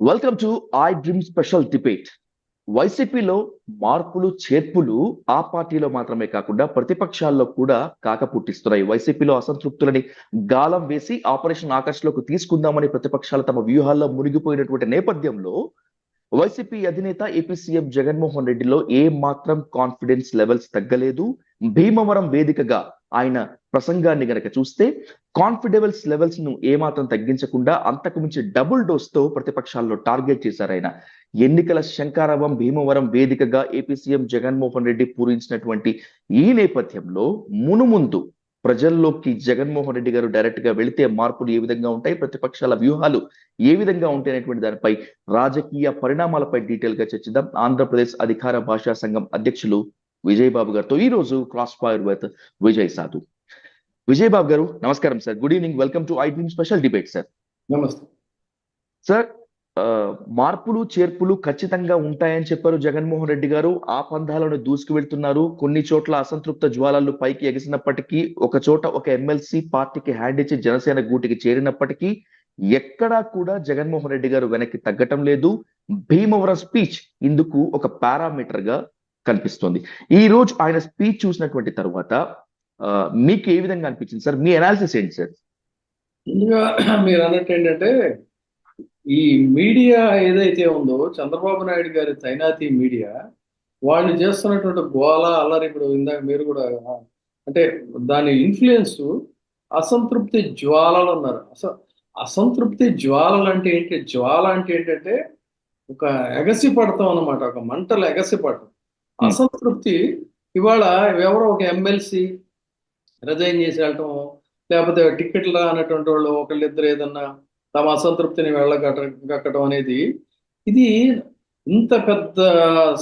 Welcome to I dream special debate. వైసీపీలో మార్పులు చేర్పులు ఆ పార్టీలో మాత్రమే కాకుండా ప్రతిపక్షాల్లో కూడా కాక పుట్టిస్తున్నాయి. వైసీపీలో అసంతృప్తులని గాలం వేసి ఆపరేషన్ ఆకర్ష్లోకి తీసుకుందామని ప్రతిపక్షాలు తమ వ్యూహాల్లో మునిగిపోయినటువంటి నేపథ్యంలో వైసీపీ అధినేత ఏపీ సీఎం జగన్మోహన్ రెడ్డిలో ఏ మాత్రం కాన్ఫిడెన్స్ లెవెల్స్ తగ్గలేదు. భీమవరం వేదికగా ఆయన ప్రసంగాన్ని గనక చూస్తే కాన్ఫిడెన్స్ లెవెల్స్ ను ఏమాత్రం తగ్గించకుండా అంతకు మించి డబుల్ డోస్ తో ప్రతిపక్షాల్లో టార్గెట్ చేశారు ఆయన. ఎన్నికల శంకారవం భీమవరం వేదికగా ఏపీ సీఎం జగన్మోహన్ రెడ్డి పూరించినటువంటి ఈ నేపథ్యంలో మునుముందు ప్రజల్లోకి జగన్మోహన్ రెడ్డి గారు డైరెక్ట్ గా వెళితే మార్పులు ఏ విధంగా ఉంటాయి, ప్రతిపక్షాల వ్యూహాలు ఏ విధంగా ఉంటాయి అనేటువంటి దానిపై రాజకీయ పరిణామాలపై డీటెయిల్ గా చర్చిద్దాం. ఆంధ్రప్రదేశ్ అధికార భాషా సంఘం అధ్యక్షులు విజయ్ బాబు గారితో ఈ రోజు క్రాస్ ఫైర్ విత్ విజయ్ సాధు. విజయ్ బాబు గారు నమస్కారం sir. Good evening. Welcome to I dream special debate sir. నమస్తే సార్, మార్పులు చేర్పులు ఖచ్చితంగా ఉంటాయని చెప్పారు జగన్మోహన్ రెడ్డి గారు. ఆ పంధాలను దూసుకు వెళ్తున్నారు. కొన్ని చోట్ల అసంతృప్త జ్వాలలు పైకి ఎగిసినప్పటికీ, ఒక చోట ఒక ఎమ్మెల్సీ పార్టీకి హ్యాండ్ ఇచ్చి జనసేన గూటికి చేరినప్పటికీ ఎక్కడా కూడా జగన్మోహన్ రెడ్డి గారు వెనక్కి తగ్గటం లేదు. భీమవరం స్పీచ్ ఇందుకు ఒక పారామీటర్ గా కనిపిస్తోంది. ఈ రోజు ఆయన స్పీచ్ చూసినటువంటి తర్వాత మీకు ఏ విధంగా అనిపించింది సార్? మీ అనాలిసిస్ ఏంటి సార్? ముందుగా మీరు అన్నట్టు ఏంటంటే, ఈ మీడియా ఏదైతే ఉందో చంద్రబాబు నాయుడు గారి తైనాతి మీడియా, వాళ్ళు చేస్తున్నటువంటి గోల అల్లరి, ఇప్పుడు ఇందాక మీరు కూడా అంటే దాని ఇన్ఫ్లుయెన్స్ అసంతృప్తి జ్వాలలు అన్నారు. అసంతృప్తి జ్వాలలు అంటే ఏంటి? జ్వాల అంటే ఏంటంటే ఒక ఎగసి పడతాం అన్నమాట, ఒక మంటలు ఎగసి పడటం. అసంతృప్తి ఇవాళ ఎవరో ఒక ఎమ్మెల్సీ రిజైన్ చేసి వెళ్ళటం, లేకపోతే టికెట్లు రానటువంటి వాళ్ళు ఒకళ్ళిద్దరు ఏదన్నా తమ అసంతృప్తిని వెళ్ళగట్టడం అనేది, ఇది ఇంత పెద్ద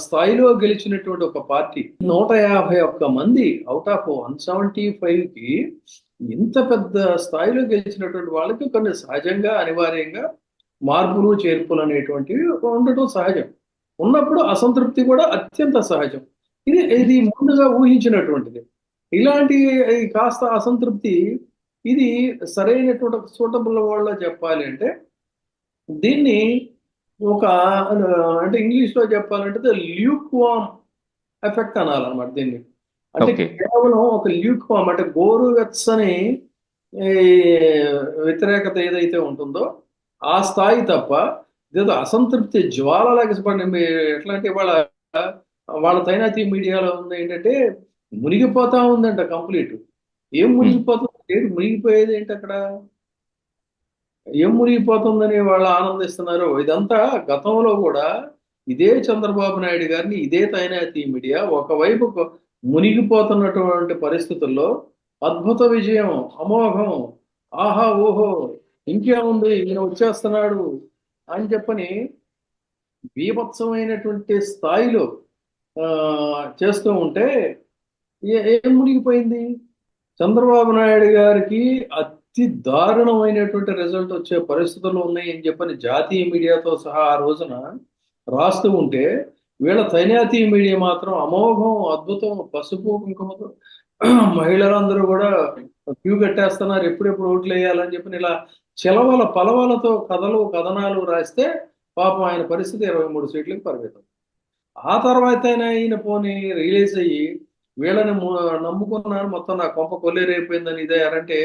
స్థాయిలో గెలిచినటువంటి ఒక పార్టీ 151 మంది అవుట్ ఆఫ్ 175కి ఇంత పెద్ద స్థాయిలో గెలిచినటువంటి వాళ్ళకి కొన్ని సహజంగా అనివార్యంగా మార్పులు చేర్పులు అనేటువంటివి ఉండటం సహజం. ఉన్నప్పుడు అసంతృప్తి కూడా అత్యంత సహజం. ఇది ముందుగా ఊహించినటువంటిది. ఇలాంటి కాస్త అసంతృప్తి, ఇది సరైనటువంటి సూటబుల్ వాళ్ళ చెప్పాలి అంటే దీన్ని ఒక అంటే ఇంగ్లీష్ లో చెప్పాలంటే ల్యూక్ వామ్ ఎఫెక్ట్ అనాలన్నమాట దీన్ని. అంటే కేవలం ఒక ల్యూక్ వామ్ అంటే గోరువెచ్చని వ్యతిరేకత ఏదైతే ఉంటుందో ఆ స్థాయి తప్ప, ఏదో అసంతృప్తి జ్వాలలాగా ఎట్లా అంటే వాళ్ళ తైనాతి మీడియాలో ఉంది ఏంటంటే మునిగిపోతా ఉందంట కంప్లీట్. ఏం మునిగిపోతుంది? ఏంటి మునిగిపోయేది ఏంటి అక్కడ? ఏం మునిగిపోతుందని వాళ్ళు ఆనందిస్తున్నారు. ఇదంతా గతంలో కూడా ఇదే చంద్రబాబు నాయుడు గారిని ఇదే తైనాతి మీడియా ఒకవైపు మునిగిపోతున్నటువంటి పరిస్థితుల్లో అద్భుత విజయం, అమోఘం, ఆహా ఓహో ఇంకేముంది ఈయన వచ్చేస్తున్నాడు అని చెప్పని బీభత్సమైనటువంటి స్థాయిలో చేస్తూ ఉంటే ఏం మునిగిపోయింది? చంద్రబాబు నాయుడు గారికి అతి దారుణమైనటువంటి రిజల్ట్ వచ్చే పరిస్థితులు ఉన్నాయి అని చెప్పని జాతీయ మీడియాతో సహా ఆ రోజున రాస్తూ ఉంటే, వీళ్ళ తైనాతి మీడియా మాత్రం అమోఘం, అద్భుతం, పసుపు కుంకుమతో మహిళలందరూ కూడా క్యూ కట్టేస్తున్నారు, ఎప్పుడెప్పుడు ఓట్లు వేయాలని చెప్పి ఇలా చిలవల పలవలతో కథలు కథనాలు రాస్తే పాపం ఆయన పరిస్థితి 23 సీట్లకు పరిమితం. ఆ తర్వాత ఈయన పోనీ రిలీజ్ అయ్యి వీళ్ళని నమ్ముకున్నాను, మొత్తం నా కొంప కొల్లేరైపోయిందని ఇదయ్యారంటే,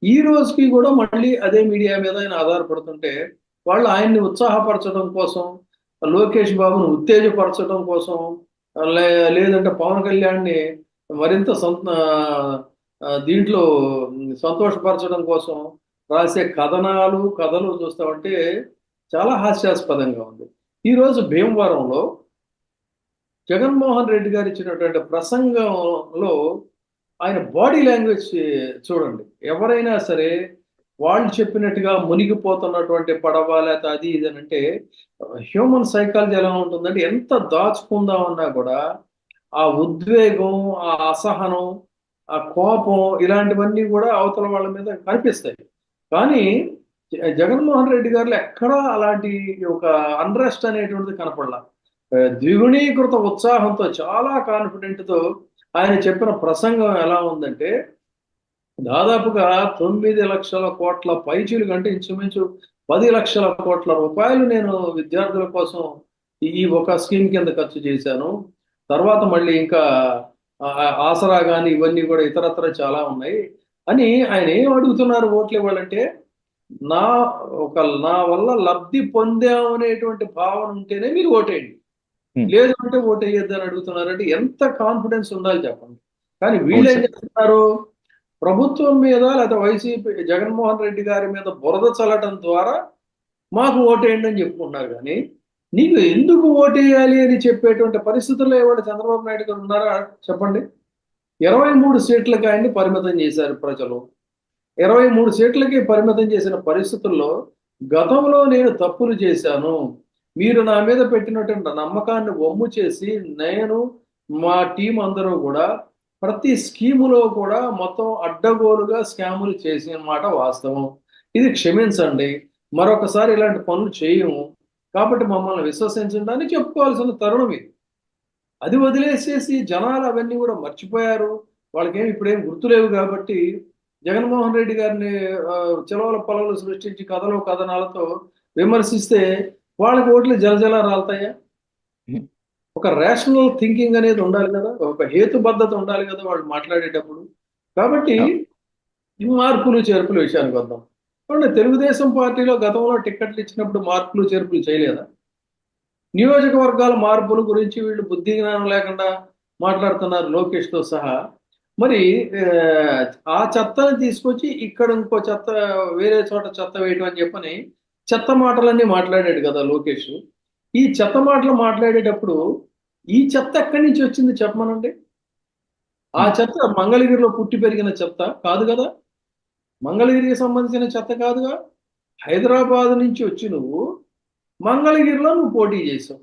ఈ రోజుకి కూడా మళ్ళీ అదే మీడియా మీద ఆయన ఆధారపడుతుంటే, వాళ్ళు ఆయన్ని ఉత్సాహపరచడం కోసం, లోకేష్ బాబును ఉత్తేజపరచడం కోసం, లేదంటే పవన్ కళ్యాణ్ని మరింత దీంట్లో సంతోషపరచడం కోసం రాసే కథలు చూస్తామంటే చాలా హాస్యాస్పదంగా ఉంది. ఈరోజు భీమవరంలో జగన్మోహన్ రెడ్డి గారు ఇచ్చినటువంటి ప్రసంగంలో ఆయన బాడీ లాంగ్వేజ్ చూడండి. ఎవరైనా సరే వాళ్ళు చెప్పినట్టుగా మునిగిపోతున్నటువంటి పడవ లేకపోతే అది ఇది అని అంటే, హ్యూమన్ సైకాలజీ ఎలా ఉంటుందంటే, ఎంత దాచుకుందామన్నా కూడా ఆ ఉద్వేగం, ఆ అసహనం, ఆ కోపం ఇలాంటివన్నీ కూడా అవతల వాళ్ళ మీద కనిపిస్తాయి. కానీ జగన్మోహన్ రెడ్డి గారిలో ఎక్కడా అలాంటి ఒక అన్రెస్ట్ అనేటువంటిది కనపడలా. ద్విగుణీకృత ఉత్సాహంతో, చాలా కాన్ఫిడెంట్తో ఆయన చెప్పిన ప్రసంగం ఎలా ఉందంటే, దాదాపుగా 9 లక్షల కోట్ల పైచీలు కంటే ఇంచుమించు 10 లక్షల కోట్ల రూపాయలు నేను విద్యార్థుల కోసం ఈ ఒక స్కీమ్ కింద ఖర్చు చేశాను. తర్వాత మళ్ళీ ఇంకా ఆసరా కానీ ఇవన్నీ కూడా ఇతరత్ర చాలా ఉన్నాయి అని ఆయన ఏం అడుగుతున్నారు ఓట్లు ఇవ్వాలంటే, నా నా వల్ల లబ్ధి పొందాం అనేటువంటి భావన ఉంటేనే మీరు ఓటేయండి, ఉమ్, లేదు అంటే ఓటు వేయొద్దు అని అడుగుతున్నారంటే ఎంత కాన్ఫిడెన్స్ ఉండాలి చెప్పండి. కానీ వీళ్ళు అవును ఏం సార్. చేస్తున్నారు, ప్రభుత్వం మీద లేదా వైసీపీ జగన్మోహన్ రెడ్డి గారి మీద బురద చల్లటం ద్వారా మాకు ఓటేయండి అని చెప్పుకుంటున్నారు. కానీ నీకు ఎందుకు ఓటేయాలి అని చెప్పేటువంటి పరిస్థితుల్లో ఎవరు చంద్రబాబు నాయుడు గారు ఉన్నారా చెప్పండి. 23 సీట్లకి ఆయన్ని పరిమితం చేశారు ప్రజలు. 23 సీట్లకి పరిమితం చేసిన పరిస్థితుల్లో గతంలో నేను తప్పులు చేశాను, మీరు నా మీద పెట్టినటువంటి నమ్మకాన్ని వమ్ము చేసి నేను మా టీం అందరూ కూడా ప్రతి స్కీములో కూడా మొత్తం అడ్డగోలుగా స్కాములు చేసిన మాట వాస్తవం, ఇది క్షమించండి, మరొకసారి ఇలాంటి పనులు చేయము, కాబట్టి మమ్మల్ని విశ్వసించండి అని చెప్పుకోవాల్సిన తరుణం ఇది. అది వదిలేసేసి జనాలు అవన్నీ కూడా మర్చిపోయారు, వాళ్ళకేమి ఇప్పుడేం గుర్తులేవు కాబట్టి జగన్మోహన్ రెడ్డి గారిని చెలవల పొలవలు సృష్టించి కథలు కథనాలతో విమర్శిస్తే వాళ్ళకి ఓట్లు జలజల రాలుతాయా? ఉమ్, ఒక రేషనల్ థింకింగ్ అనేది ఉండాలి కదా, ఒక హేతుబద్ధత ఉండాలి కదా వాళ్ళు మాట్లాడేటప్పుడు. కాబట్టి ఆ, ఈ మార్పులు చేర్పుల విషయానికి వద్దాం. అవును, తెలుగుదేశం పార్టీలో గతంలో టిక్కెట్లు ఇచ్చినప్పుడు మార్పులు చేర్పులు చేయలేదా? నియోజకవర్గాల మార్పుల గురించి వీళ్ళు బుద్ధి జ్ఞానం లేకుండా మాట్లాడుతున్నారు లోకేష్తో సహా. మరి ఆ, ఆ చెత్తని తీసుకొచ్చి ఇక్కడ ఇంకో చెత్త, వేరే చోట చెత్త వేయటం అని చెప్పని చెత్త మాటలన్నీ మాట్లాడాడు కదా లోకేష్. ఈ చెత్త మాటలు మాట్లాడేటప్పుడు ఈ చెత్త ఎక్కడి నుంచి వచ్చింది చెప్పమనండి. ఆ ఉమ్, చెత్త మంగళగిరిలో పుట్టి పెరిగిన చెత్త కాదు కదా, మంగళగిరికి సంబంధించిన చెత్త కాదుగా. హైదరాబాద్ నుంచి వచ్చి నువ్వు మంగళగిరిలో నువ్వు పోటీ చేసావు.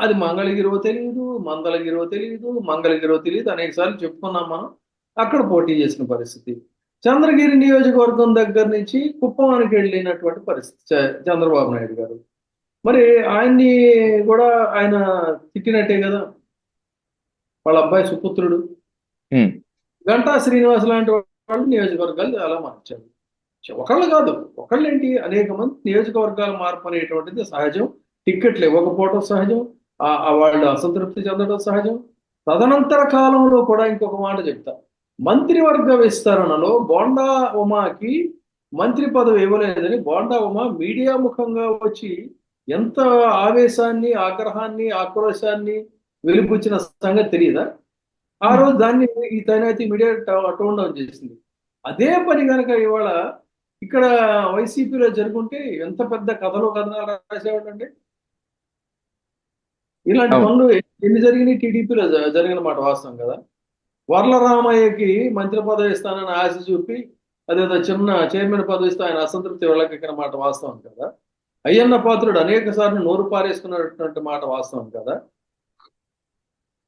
అది మంగళగిరో తెలియదు, మంగళగిరో తెలియదు, మంగళగిరో తెలియదు అనేక సార్లు చెప్పుకున్నాం మనం. అక్కడ పోటీ చేసిన పరిస్థితి. చంద్రగిరి నియోజకవర్గం దగ్గర నుంచి కుప్పమానికి వెళ్ళినటువంటి పరిస్థితి చంద్రబాబు నాయుడు గారు. మరి ఆయన్ని కూడా ఆయన తిట్టినట్టే కదా, వాళ్ళ అబ్బాయి సుపుత్రుడు ఉమ్, గంటా శ్రీనివాస్ లాంటి వాళ్ళు నియోజకవర్గాలు చాలా మార్చారు. ఒకళ్ళు కాదు, ఒకళ్ళేంటి, అనేక మంది నియోజకవర్గాల మార్పు అనేటువంటిది సహజం. టిక్కెట్లు ఇవ్వకపోవడం సహజం, వాళ్ళు అసంతృప్తి చెందడం సహజం. తదనంతర కాలంలో కూడా ఇంకొక మాట చెప్తా, మంత్రివర్గ విస్తరణలో బోండా ఉమాకి మంత్రి పదవి ఇవ్వలేదని బోండా ఉమా మీడియా ముఖంగా వచ్చి ఎంత ఆవేశాన్ని, ఆగ్రహాన్ని, ఆక్రోశాన్ని వెలిబుచ్చిన సంగతి తెలియదా? ఆ ఉమ్. రోజు దాన్ని ఈ తైనాతి మీడియా టోన్ డౌన్ చేసింది. అదే పని కనుక ఇవాళ ఇక్కడ వైసీపీలో జరుగుంటే ఎంత పెద్ద కథలు కథనాలు రాసేవాళ్ళండి. ఇలాంటి అవును పనులు ఎన్ని జరిగినాయి టీడీపీలో జరిగిన మాట వాస్తవం కదా. వర్లరామయ్యకి మంత్రి పదవి ఇస్తానని ఆశ చూపి అదేదో చిన్న చైర్మన్ పదవి ఇస్తే ఆయన అసంతృప్తి వెళ్ళకెక్కిన మాట వాస్తవం కదా. అయ్యన్న పాత్రుడు అనేక సార్లు నోరు పారేసుకున్నటువంటి మాట వాస్తవం కదా.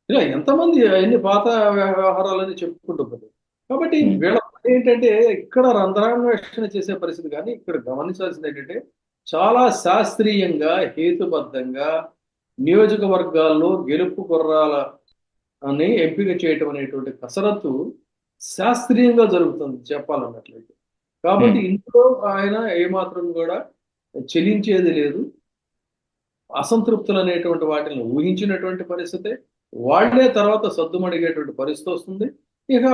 ఇలా ఎంతమంది ఎన్ని పాత వ్యవహారాలని చెప్పుకుంటూ పోతారు. కాబట్టి ఉమ్, వీళ్ళ పని ఏంటంటే ఇక్కడ రంధ్రాన్వేషణ చేసే పరిస్థితి. కానీ ఇక్కడ గమనించాల్సింది ఏంటంటే చాలా శాస్త్రీయంగా, హేతుబద్ధంగా నియోజకవర్గాల్లో గెలుపు గుర్రాల అని ఎంపిక చేయటం అనేటువంటి కసరత్తు శాస్త్రీయంగా జరుగుతుంది చెప్పాలన్నట్లయితే. కాబట్టి ఉమ్. ఇందులో ఆయన ఏమాత్రం కూడా చెలించేది లేదు. అసంతృప్తులు అనేటువంటి వాటిని ఊహించినటువంటి పరిస్థితే, వాళ్లే తర్వాత సద్దుమణిగేటువంటి పరిస్థితి వస్తుంది. ఇక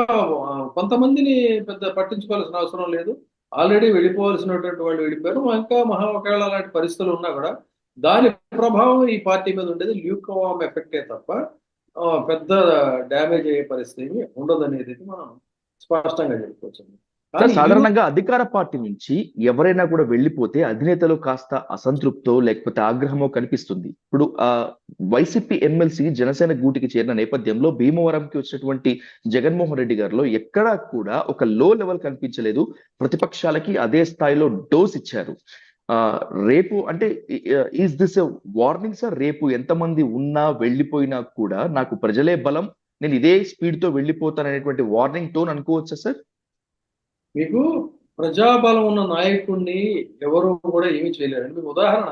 కొంతమందిని పెద్ద పట్టించుకోవాల్సిన అవసరం లేదు, ఆల్రెడీ వెళ్ళిపోవాల్సినటువంటి వాళ్ళు వెళ్ళిపోయారు. ఇంకా ఒకవేళ అలాంటి పరిస్థితులు ఉన్నా కూడా దాని ప్రభావం ఈ పార్టీ మీద ఉండేది ల్యూకవామ్ ఎఫెక్టే తప్ప పెద్ద డ్యామేజ్ అయ్యే పరిస్థితి ఉండదు అనేది మనం స్పష్టంగా చెప్పుకోవచ్చు. సార్, కానీ సాధారణంగా అధికార పార్టీ నుంచి ఎవరైనా కూడా వెళ్ళిపోతే అధినేతలు కాస్త అసంతృప్తో లేకపోతే ఆగ్రహమో కనిపిస్తుంది. ఇప్పుడు వైసీపీ ఎమ్మెల్సీ జనసేన గూటికి చేరిన నేపథ్యంలో భీమవరంకి వచ్చినటువంటి జగన్మోహన్ రెడ్డి గారిలో ఎక్కడా కూడా ఒక లో లెవెల్ కనిపించలేదు. ప్రతిపక్షాలకి అదే స్థాయిలో డోస్ ఇచ్చారు. ఆ రేపు అంటే is this a warning sir? రేపు ఎంతమంది ఉన్నా వెళ్ళిపోయినా కూడా నాకు ప్రజలే బలం, నేను ఇదే స్పీడ్ తో వెళ్ళిపోతాననేటువంటి వార్నింగ్ టోన్ అనుకోవచ్చా సార్? మీకు ప్రజాబలం ఉన్న నాయకుడిని ఎవరు కూడా ఏమీ చేయలేరండి. మీకు ఉదాహరణ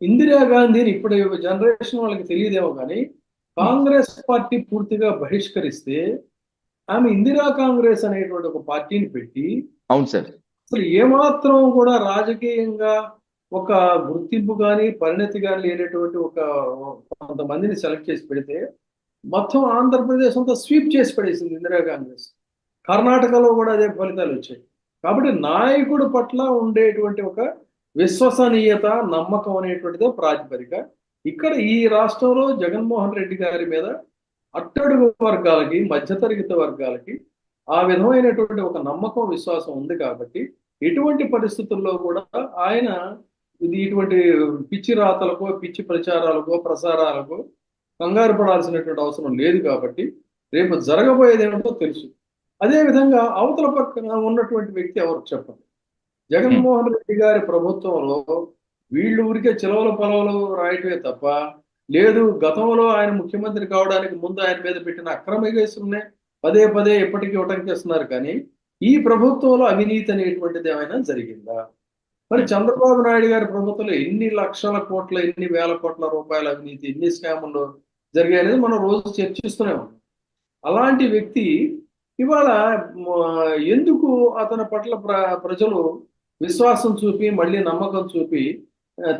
ఇందిరాగాంధీని ఇప్పుడు జనరేషన్ వాళ్ళకి తెలియదేమో కానీ ఉమ్, కాంగ్రెస్ పార్టీ పూర్తిగా బహిష్కరిస్తే ఆమె ఇందిరా కాంగ్రెస్ అనేటువంటి ఒక పార్టీని పెట్టి అవును సార్. అసలు ఏమాత్రం కూడా రాజకీయంగా ఒక గుర్తింపు కానీ పరిణతి కానీ లేనటువంటి ఒక కొంతమందిని సెలెక్ట్ చేసి పెడితే మొత్తం ఆంధ్రప్రదేశ్ అంతా స్వీప్ చేసి పడేసింది ఇందిరా కాంగ్రెస్. కర్ణాటకలో కూడా అదే ఫలితాలు వచ్చాయి. కాబట్టి నాయకుడు పట్ల ఉండేటువంటి ఒక విశ్వసనీయత, నమ్మకం అనేటువంటిదే ప్రాతిపదిక. ఇక్కడ ఈ రాష్ట్రంలో జగన్మోహన్ రెడ్డి గారి మీద అట్టడుగు వర్గాలకి, మధ్యతరగతి వర్గాలకి ఆ విధమైనటువంటి ఒక నమ్మకం, విశ్వాసం ఉంది కాబట్టి ఎటువంటి పరిస్థితుల్లో కూడా ఆయన ఇటువంటి పిచ్చి రాతలకో, పిచ్చి ప్రచారాలకో, ప్రసారాలకో కంగారు పడాల్సినటువంటి అవసరం లేదు కాబట్టి రేపు జరగబోయేది ఏమిటో తెలుసు. అదే విధంగా అవతల పక్కన ఉన్నటువంటి వ్యక్తి ఎవరు చెప్పండి. జగన్మోహన్ రెడ్డి గారి ప్రభుత్వంలో వీళ్ళు ఊరికే చిలవల పొలవలు రాయటమే తప్ప లేదు, గతంలో ఆయన ముఖ్యమంత్రి కావడానికి ముందు ఆయన మీద పెట్టిన అక్రమ కేసులనే పదే పదే ఎప్పటికీ ఉటంకిస్తున్నారు. కానీ ఈ ప్రభుత్వంలో అవినీతి అనేటువంటిది ఏమైనా జరిగిందా? మరి చంద్రబాబు నాయుడు గారి ప్రభుత్వంలో ఎన్ని లక్షల కోట్ల, ఎన్ని వేల కోట్ల రూపాయల అవినీతి, ఎన్ని స్కాములు జరిగాయి అనేది మనం రోజు చర్చిస్తూనే ఉన్నాం. అలాంటి వ్యక్తి ఇవాళ ఎందుకు అతని పట్ల ప్రజలు విశ్వాసం చూపి, మళ్ళీ నమ్మకం చూపి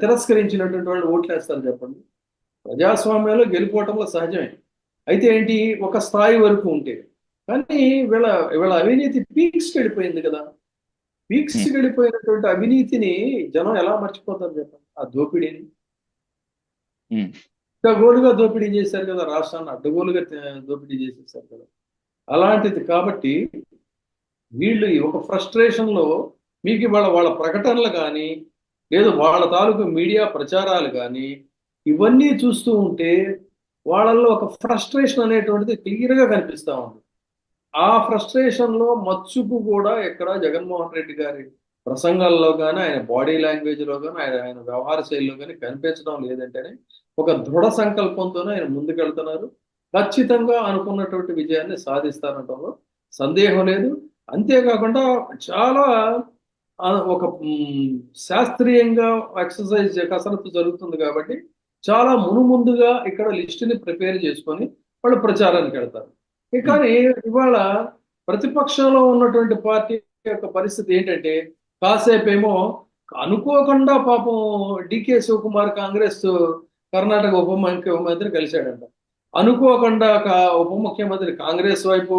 తిరస్కరించినటువంటి వాళ్ళు ఓట్లేస్తారు చెప్పండి. ప్రజాస్వామ్యంలో గెలుపోవటంలో సహజమే. అయితే ఏంటి, ఒక స్థాయి వరకు ఉంటే. కానీ వీళ్ళ అవినీతి పీక్స్కి వెళ్ళిపోయింది కదా. పీక్స్కి వెళ్ళిపోయినటువంటి అవినీతిని జనం ఎలా మర్చిపోతారు చెప్పండి. ఆ దోపిడీని అడ్డగోలుగా దోపిడీ చేశారు కదా, రాష్ట్రాన్ని అడ్డగోలుగా దోపిడీ చేసేసారు కదా. అలాంటిది కాబట్టి వీళ్ళు ఒక ఫ్రస్ట్రేషన్లో మీకు ఇవాళ వాళ్ళ ప్రకటనలు కానీ లేదు వాళ్ళ తాలూకు మీడియా ప్రచారాలు కానీ ఇవన్నీ చూస్తూ ఉంటే వాళ్ళల్లో ఒక ఫ్రస్ట్రేషన్ అనేటువంటిది క్లియర్గా కనిపిస్తూ ఉంది. ఆ ఫ్రస్ట్రేషన్లో మచ్చుకు కూడా ఎక్కడ జగన్మోహన్ రెడ్డి గారి ప్రసంగాల్లో కానీ, ఆయన బాడీ లాంగ్వేజ్లో కానీ, ఆయన వ్యవహార శైలిలో కానీ కనిపించడం లేదంటేనే ఒక దృఢ సంకల్పంతోనే ఆయన ముందుకెళ్తున్నారు. ఖచ్చితంగా అనుకున్నటువంటి విజయాన్ని సాధిస్తారంటంలో సందేహం లేదు. అంతేకాకుండా చాలా ఒక శాస్త్రీయంగా ఎక్సర్సైజ్ కసరత్తు జరుగుతుంది కాబట్టి చాలా మునుముందుగా ఇక్కడ లిస్టుని ప్రిపేర్ చేసుకొని వాళ్ళు ప్రచారానికి వెళ్తారు. కానీ ఇవాళ ప్రతిపక్షంలో ఉన్నటువంటి పార్టీ యొక్క పరిస్థితి ఏంటంటే కాసేపేమో అనుకోకుండా పాపం డికే శివకుమార్ కాంగ్రెస్ కర్ణాటక ఉప ముఖ్యమంత్రి కలిశాడంట. అనుకోకుండా ఉప ముఖ్యమంత్రి కాంగ్రెస్ వైపు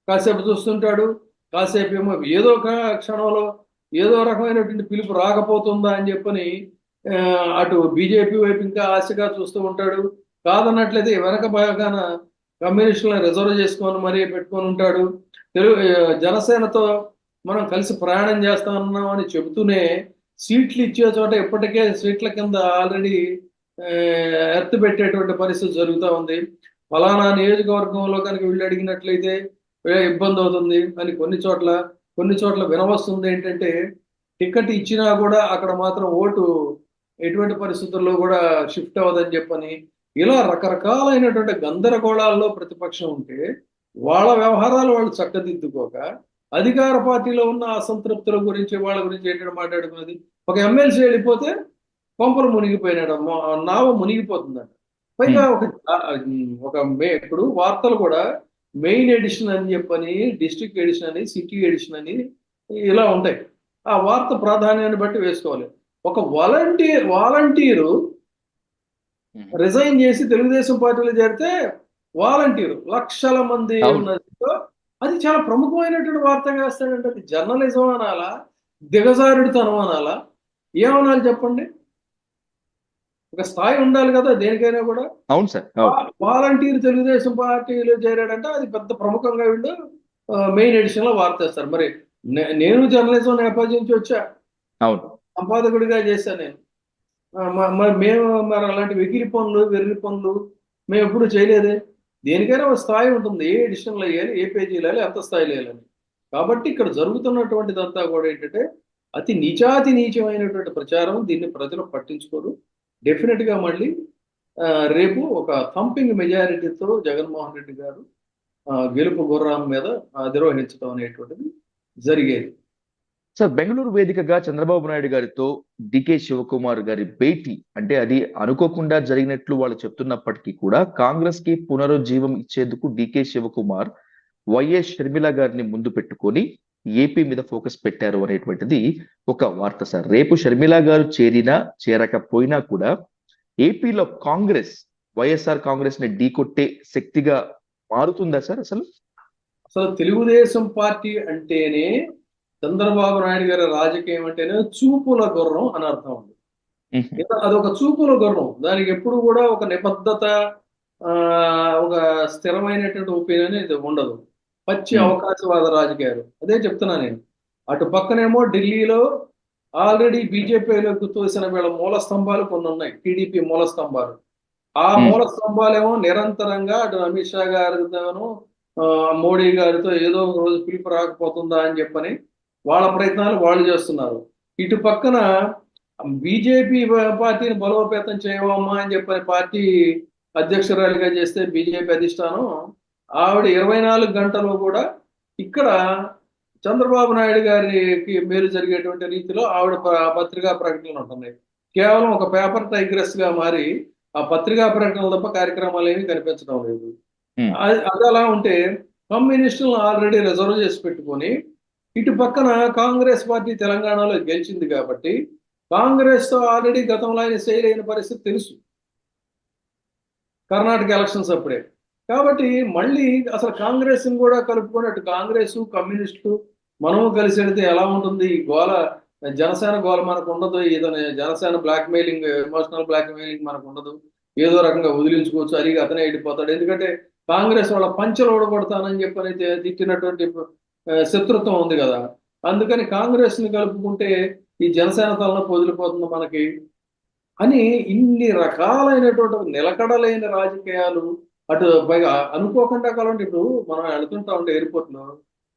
కాసేపు చూస్తుంటాడు, కాసేపు ఏమో ఏదో ఒక క్షణంలో ఏదో రకమైనటువంటి పిలుపు రాకపోతుందా అని చెప్పని అటు బీజేపీ వైపు ఇంకా ఆశగా చూస్తూ ఉంటాడు. కాదన్నట్లయితే వెనక భాగాన కమ్యూనిస్టులను రిజర్వ్ చేసుకొని మరీ పెట్టుకొని ఉంటాడు. జనసేనతో మనం కలిసి ప్రయాణం చేస్తామన్నాం అని చెబుతూనే సీట్లు ఇచ్చే చోట ఇప్పటికే సీట్ల కింద ఆల్రెడీ ఎర్త్ పెట్టేటువంటి పరిస్థితి జరుగుతూ ఉంది. ఫలానా నియోజకవర్గంలో కనుక వీళ్ళు అడిగినట్లయితే ఇబ్బంది అవుతుంది అని కొన్ని చోట్ల వినవస్తుంది. ఏంటంటే టికెట్ ఇచ్చినా కూడా అక్కడ మాత్రం ఓటు ఎటువంటి పరిస్థితుల్లో కూడా షిఫ్ట్ అవ్వదని చెప్పని ఇలా రకరకాలైనటువంటి గందరగోళాల్లో ప్రతిపక్షం ఉంటే వాళ్ళ వ్యవహారాలు వాళ్ళు చక్కదిద్దుకోక అధికార పార్టీలో ఉన్న అసంతృప్తుల గురించి వాళ్ళ గురించి ఏంటంటే మాట్లాడుకున్నది. ఒక ఎమ్మెల్సీ వెళ్ళిపోతే కొంపలు మునిగిపోయినాడు, నావ మునిగిపోతుందంట. పైగా ఇప్పుడు వార్తలు కూడా మెయిన్ ఎడిషన్ అని చెప్పని, డిస్ట్రిక్ట్ ఎడిషన్ అని, సిటీ ఎడిషన్ అని ఇలా ఉంటాయి. ఆ వార్త ప్రాధాన్యాన్ని బట్టి వేసుకోవాలి. ఒక వాలంటీరు రిజైన్ చేసి తెలుగుదేశం పార్టీలో చేరితే వాలంటీరు లక్షల మంది ఉన్నది. అది చాలా ప్రముఖమైనటువంటి వార్తగా వేస్తాడంటే అది జర్నలిజం అనాలా, దిగజారుడుతనం అనాలా, ఏమనాలి చెప్పండి? ఒక స్థాయి ఉండాలి కదా దేనికైనా కూడా. అవును సార్. వాలంటీర్ తెలుగుదేశం పార్టీలో చేరాడంటే అది పెద్ద ప్రముఖంగా వీళ్ళు మెయిన్ ఎడిషన్ లో వార్తేస్తారు. మరి నేను జర్నలిజం నేపథ్యం నుంచి వచ్చా, సంపాదకుడిగా చేశాను నేను. మరి అలాంటి వెకిలి పనులు, వెర్రి పనులు మేము ఎప్పుడు చేయలేదే. దేనికైనా ఒక స్థాయి ఉంటుంది. ఏ ఎడిషన్లో వేయాలి, ఏ పేజీలు వేయాలి, ఎంత స్థాయిలో వేయాలని. కాబట్టి ఇక్కడ జరుగుతున్నటువంటిదంతా కూడా ఏంటంటే అతి నీచమైనటువంటి ప్రచారం. దీన్ని ప్రజలు పట్టించుకోరు. డెఫినెట్ గా మళ్ళీ రేపు ఒక థంపింగ్ మెజారిటీతో జగన్మోహన్ రెడ్డి గారు గెలుపు గుర్రం మీద అధిరోహించడం అనేటువంటిది జరిగేది. సార్, బెంగళూరు వేదికగా చంద్రబాబు నాయుడు గారితో డికే శివకుమార్ గారి భేటీ అంటే అది అనుకోకుండా జరిగినట్లు వాళ్ళు చెప్తున్నప్పటికీ కూడా కాంగ్రెస్ కి పునరుజ్జీవం ఇచ్చేందుకు డికే శివకుమార్ వైఎస్ షర్మిల గారిని ముందు పెట్టుకొని ఏపీ మీద ఫోకస్ పెట్టారు అనేటువంటిది ఒక వార్త సార్. రేపు షర్మిల గారు చేరినా చేరకపోయినా కూడా ఏపీలో కాంగ్రెస్ వైఎస్ఆర్ కాంగ్రెస్ ని ఢీకొట్టే శక్తిగా మారుతుందా సార్ అసలు? అసలు తెలుగుదేశం పార్టీ అంటేనే చంద్రబాబు నాయుడు గారి రాజకీయం అంటేనే చూపుల గుర్రం అని అర్థం ఉంది. అదొక చూపుల గుర్రం. దానికి ఎప్పుడు కూడా ఒక నిబద్ధత, ఒక స్థిరమైనటువంటి ఒపీనియన్ ఇది ఉండదు. పచ్చి అవకాశవాద రాజకీయాలు. అదే చెప్తున్నా నేను. అటు పక్కనేమో ఢిల్లీలో ఆల్రెడీ బీజేపీలోకి తోసిన వీళ్ళ మూల స్తంభాలు కొన్ని ఉన్నాయి, టీడీపీ మూల స్తంభాలు. ఆ మూల స్తంభాలేమో నిరంతరంగా అటు అమిత్ షా గారితోనూ మోడీ గారితో ఏదో ఒక రోజు పిలుపు రాకపోతుందా అని చెప్పని వాళ్ళ ప్రయత్నాలు వాళ్ళు చేస్తున్నారు. ఇటు పక్కన బీజేపీ పార్టీని బలోపేతం చేయవమ్మా అని చెప్పని పార్టీ అధ్యక్షురాలిగా చేస్తే బీజేపీ అధిష్టానం ఆవిడ 24 గంటలు కూడా ఇక్కడ చంద్రబాబు నాయుడు గారికి మేలు జరిగేటువంటి రీతిలో ఆవిడ పత్రికా ప్రకటనలు ఉంటున్నాయి. కేవలం ఒక పేపర్ టైగ్రెస్ గా మారి ఆ పత్రికా ప్రకటనలు తప్ప కార్యక్రమాలు ఏమీ కనిపించడం లేదు. అది అలా ఉంటే కమ్యూనిస్టులను ఆల్రెడీ రిజర్వ్ చేసి పెట్టుకొని ఇటు పక్కన కాంగ్రెస్ పార్టీ తెలంగాణలో గెలిచింది కాబట్టి కాంగ్రెస్ తో ఆల్రెడీ గతంలో ఆయన ఫెయిల్ అయిన పరిస్థితి తెలుసు, కర్ణాటక ఎలక్షన్స్ అప్పుడే. కాబట్టి మళ్ళీ అసలు కాంగ్రెస్ కూడా కలుపుకొని అటు కాంగ్రెస్ కమ్యూనిస్టు మనము కలిసి వెళితే ఎలా ఉంటుంది? ఈ గోల, జనసేన గోల మనకు ఉండదు, ఏదైనా Janasena blackmailing, emotional blackmailing మనకు ఉండదు, ఏదో రకంగా వదిలించుకోవచ్చు, అడిగి అతనే వెళ్ళిపోతాడు. ఎందుకంటే కాంగ్రెస్ వాళ్ళ పంచలు ఓడగొడతానని చెప్పని తిట్టినటువంటి శత్రుత్వం ఉంది కదా. అందుకని కాంగ్రెస్ ని కలుపుకుంటే ఈ జనసేన తలనొప్పి వదిలిపోతుంది మనకి అని ఇన్ని రకాలైనటువంటి నిలకడలేని రాజకీయాలు. అటు పైగా అనుకోకుండా కలంటే ఇప్పుడు మనం వెళ్తుంటా ఉంటే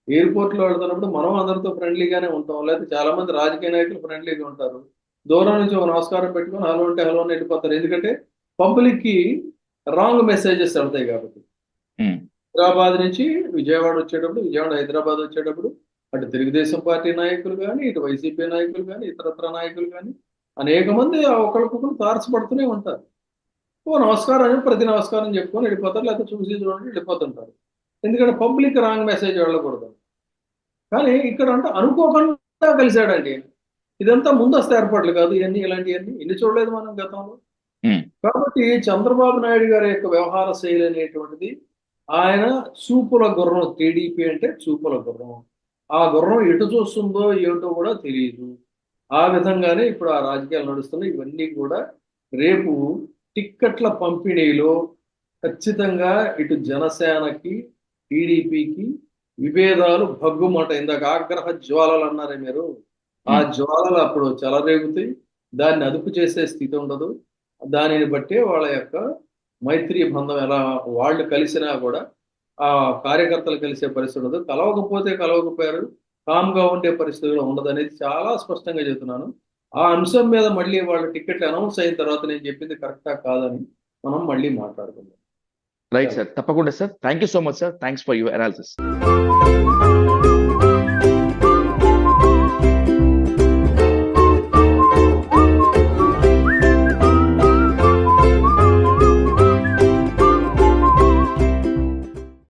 ఎయిర్పోర్ట్ లో వెళ్తున్నప్పుడు మనం అందరితో ఫ్రెండ్లీగానే ఉంటాం, లేకపోతే చాలా మంది రాజకీయ నాయకులు ఫ్రెండ్లీగా ఉంటారు. దూరం నుంచి ఒక నమస్కారం పెట్టుకొని హలో అంటే హలో అని వెళ్ళిపోతారు. ఎందుకంటే పబ్లిక్ కి రాంగ్ మెసేజెస్ వెళ్తాయి కాబట్టి. హైదరాబాద్ నుంచి విజయవాడ వచ్చేటప్పుడు, విజయవాడ హైదరాబాద్ వచ్చేటప్పుడు అటు తెలుగుదేశం పార్టీ నాయకులు కానీ, ఇటు వైసీపీ నాయకులు కానీ, ఇతరత్ర నాయకులు కానీ అనేక మంది ఒకరికొకరు తారసపడుతూనే ఉంటారు. ఓ నమస్కారం అని ప్రతి నమస్కారం చెప్పుకొని వెళ్ళిపోతారు, లేకపోతే చూసి చూడండి వెళ్ళిపోతుంటారు. ఎందుకంటే పబ్లిక్ రాంగ్ మెసేజ్ వెళ్ళకూడదు. కానీ ఇక్కడ అంటే అనుకోకుండా కలిశాడండి. ఇదంతా ముందస్తు ఏర్పాట్లు కాదు, ఇలాంటివన్నీ ఎన్ని చూడలేదు మనం గతంలో. కాబట్టి చంద్రబాబు నాయుడు గారి యొక్క వ్యవహార శైలి అనేటువంటిది, ఆయన చూపుల గుర్రం. టీడీపీ అంటే చూపుల గుర్రం. ఆ గుర్రం ఎటు చూస్తుందో ఏమిటో కూడా తెలియదు. ఆ విధంగానే ఇప్పుడు ఆ రాజకీయాలు నడుస్తున్నాయి. ఇవన్నీ కూడా రేపు టిక్కెట్ల పంపిణీలో ఖచ్చితంగా ఇటు జనసేనకి టీడీపీకి విభేదాలు భగ్గుమట. ఇందాక ఆగ్రహ జ్వాలలు అన్నారే మీరు, ఆ జ్వాలలు అప్పుడు చెలరేగుతాయి. దాన్ని అదుపు చేసే స్థితి ఉండదు. దానిని బట్టే వాళ్ళ యొక్క మైత్రి బంధం, ఎలా వాళ్ళు కలిసినా కూడా ఆ కార్యకర్తలు కలిసే పరిస్థితి ఉండదు. కలవకపోతే కలవకపోయారు, కామ్గా ఉండే పరిస్థితిలో ఉండదు అనేది చాలా స్పష్టంగా చెబుతున్నాను. ఆ అంశం మీద మళ్ళీ వాళ్ళు టికెట్లు అనౌన్స్ అయిన తర్వాత నేను చెప్పింది కరెక్టా కాదని మనం మళ్ళీ మాట్లాడుకుందాం. రైట్ సార్, తప్పకుండా sir. Thank you so much sir. Thanks for your analysis.